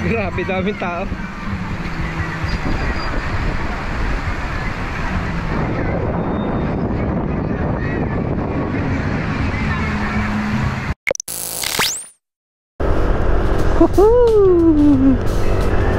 Grabe, daming tao.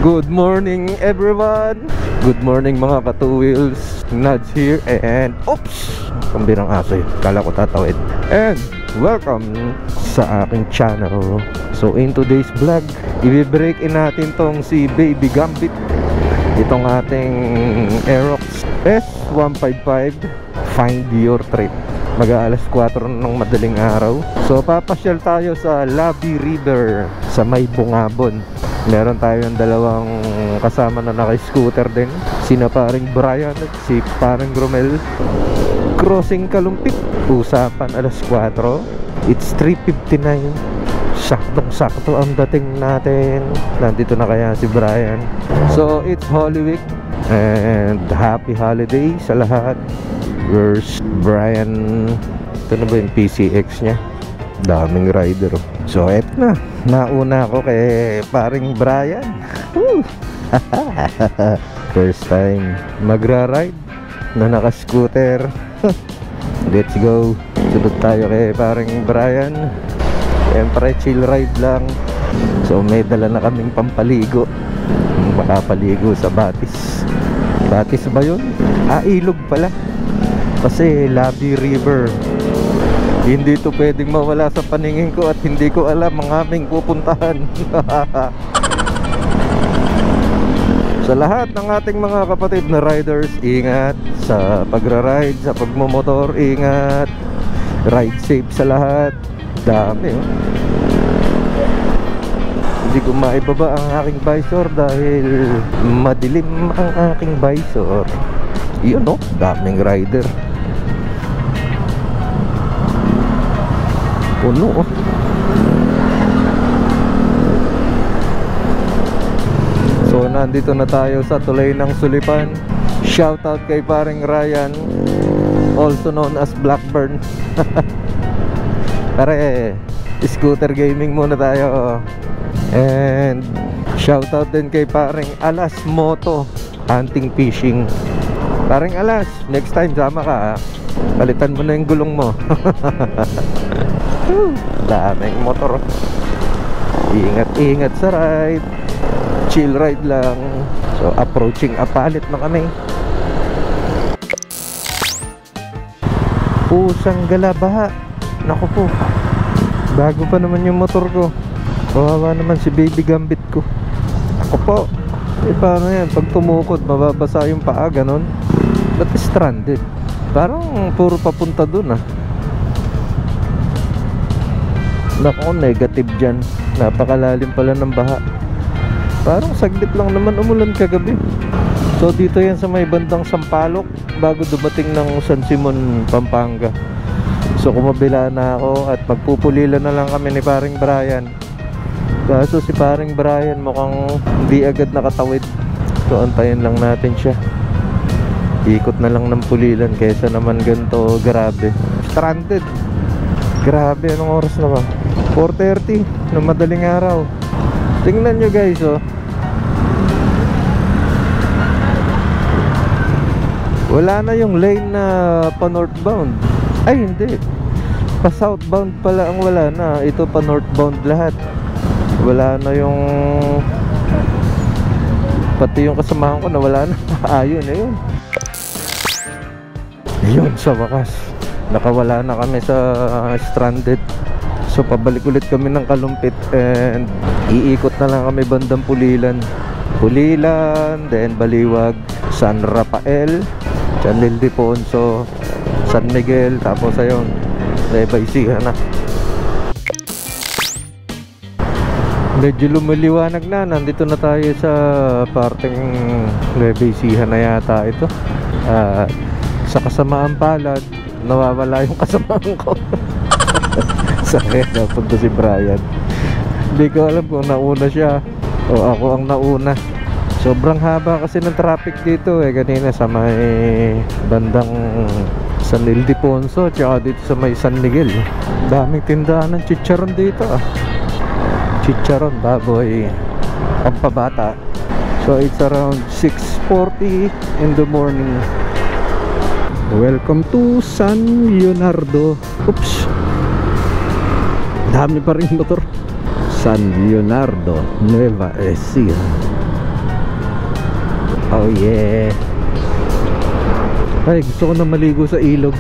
Good morning everyone. Good morning mga ka-two wheels. Nads here and oops, kambirang aso yun, kala ko tatawid. And welcome sa aking channel. So in today's vlog, i-break in natin tong si Baby Gambit, itong ating Aerox S155 Find Your Trip. Mag-aalas 4 ng madaling araw. So papasyal tayo sa Labi River sa may Bungabon. Meron tayong dalawang kasama na naka-scooter din, sina paring Brian at si paring Gromel. Crossing Kalumpit, usapan alas 4. It's 3:59. Saktong-sakto ang dating natin. Nandito na kaya si Brian. So it's Holy Week and happy holiday sa lahat. Where's Brian? Ito na ba yung PCX nya? Daming rider. So eto na, nauna ako kay paring Brian. First time magra-ride na naka-scooter. Let's go. Sunod tayo kay paring Brian. Siyempre chill ride lang. So may dala na kaming pampaligo. Makapaligo sa Batis. Batis ba yun? Ilog pala. Kasi Labi River. Hindi to pwedeng mawala sa paningin ko at hindi ko alam ang aming pupuntahan. Sa lahat ng ating mga kapatid na riders, ingat sa pagra-ride, sa pagmumotor, ingat. Ride safe sa lahat. Dami oh. Hindi ko maibaba ang aking visor dahil madilim ang aking visor. Yun oh, daming rider. Puno oh. So nandito na tayo sa tulay ng Sulipan. Shoutout kay paring Ryan, also known as Blackburn. Pare, scooter gaming muna tayo. And shoutout din kay paring Alas Moto Hunting Fishing. Paring Alas, next time sama ka ha. Palitan mo na yung gulong mo. Daming motor. Ingat-ingat sa ride. Chill ride lang. So approaching Apalit na kami. Pusang galabaha. Naku po, bago pa naman yung motor ko. Kawawa naman si Baby Gambit ko. Ako po, paano yan? Pag tumukod, mababasa yung paa, ganon. Ba't stranded? Parang puro papunta dun ah. Naku, negative dyan. Napakalalim pala ng baha. Parang saglit lang naman umulan kagabi. So dito yan sa may bandang Sampaloc, bago dumating ng San Simon, Pampanga. So kumabila na ako at magpupulila na lang kami ni paring Brian. Kaso si paring Brian mukhang hindi agad nakatawid. So antayin lang natin siya. Ikot na lang ng pulilan kaysa naman ganito. Grabe, stranded. Grabe, anong oras na ba? 4:30 ng madaling araw. Tingnan nyo guys oh. Wala na yung lane na pa northbound. Ay hindi, pa southbound pala ang wala na. Ito pa northbound lahat. Wala na yung, pati yung kasamahan ko na wala na. Ayun na yun. Yun, sa wakas nakawala na kami sa stranded. So pabalik ulit kami ng Kalumpit and iikot na lang kami bandang Pulilan. Pulilan, then Baliwag, San Rafael, San Ildefonso, San Miguel, tapos ayun, Nueva Ecija na. Medyo lumiliwanag na. Nandito na tayo sa parteng Nueva Ecija na yata ito. Sa kasamaan palad, nawawala yung kasamaan ko. Sakit, napunta si Brian. Hindi ko alam kung nauna siya o ako ang nauna. Sobrang haba kasi ng traffic dito kanina sa may bandang San Ildefonso, tsaka dito sa may San Miguel. Daming tindahan ng chicharon dito ah. Chicharon, baboy. pampabata. So it's around 6:40 in the morning. Welcome to San Leonardo. Oops, dami pa rin motor. San Leonardo, Nueva Ecija. Oh yeah. Ay, gusto ko na maligo sa ilog.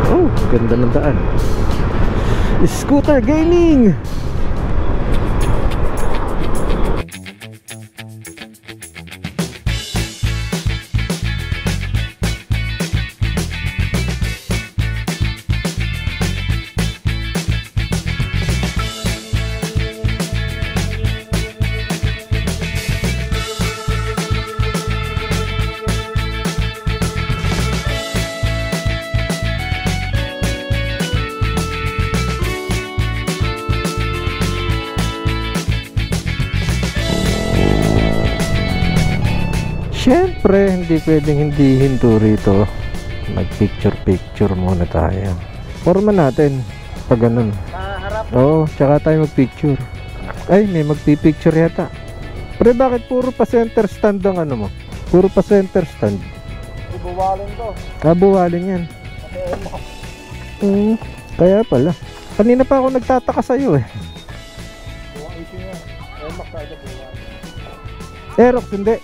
Oh, ganda ng daan. Scooter gaming. Siyempre, hindi pwedeng hindi hinto rito. Mag-picture muna tayo. Forma natin pag ganun. Oo, tsaka tayo mag-picture. Ay, may magpipicture yata. Pre, bakit puro pa center stand ang ano mo? Puro pa center stand. Buwalin to. Buwalin yan. Kaya pala. Kanina pa ako nagtataka sa'yo eh. Aerox, hindi.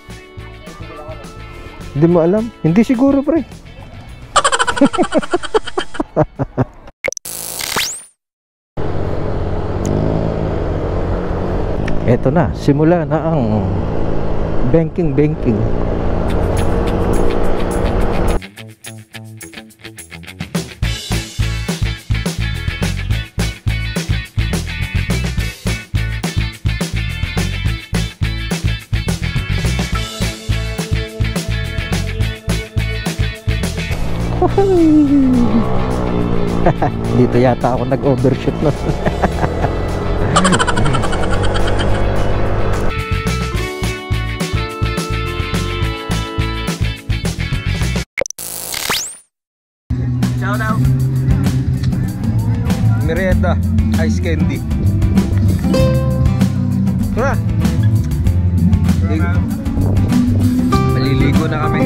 Hindi mo alam? Hindi siguro, pre. Eto na, simula na ang banking. Dito yata ako nag-overshoot na. Shout out. Merienda, ice candy. Tara. Maliligo na kami.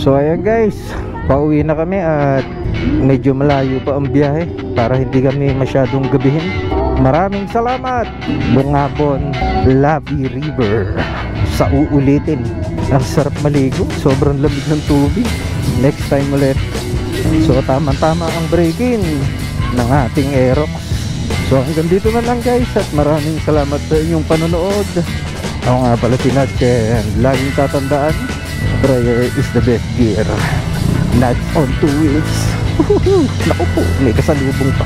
So ayan guys, pauwi na kami at medyo malayo pa ang biyahe para hindi kami masyadong gabihin. Maraming salamat Bungabon Labi River sa uulitin. Ang sarap maligo, sobrang lamig ng tubig. Next time ulit. So tamang-tama ang break-in ng ating Aerox. So hanggang dito na lang guys at maraming salamat sa inyong panonood. Ako nga pala si Nats and laging tatandaan, prayer is the best gear. Nats on 2 wheels. Naku po, may kasalubong pa.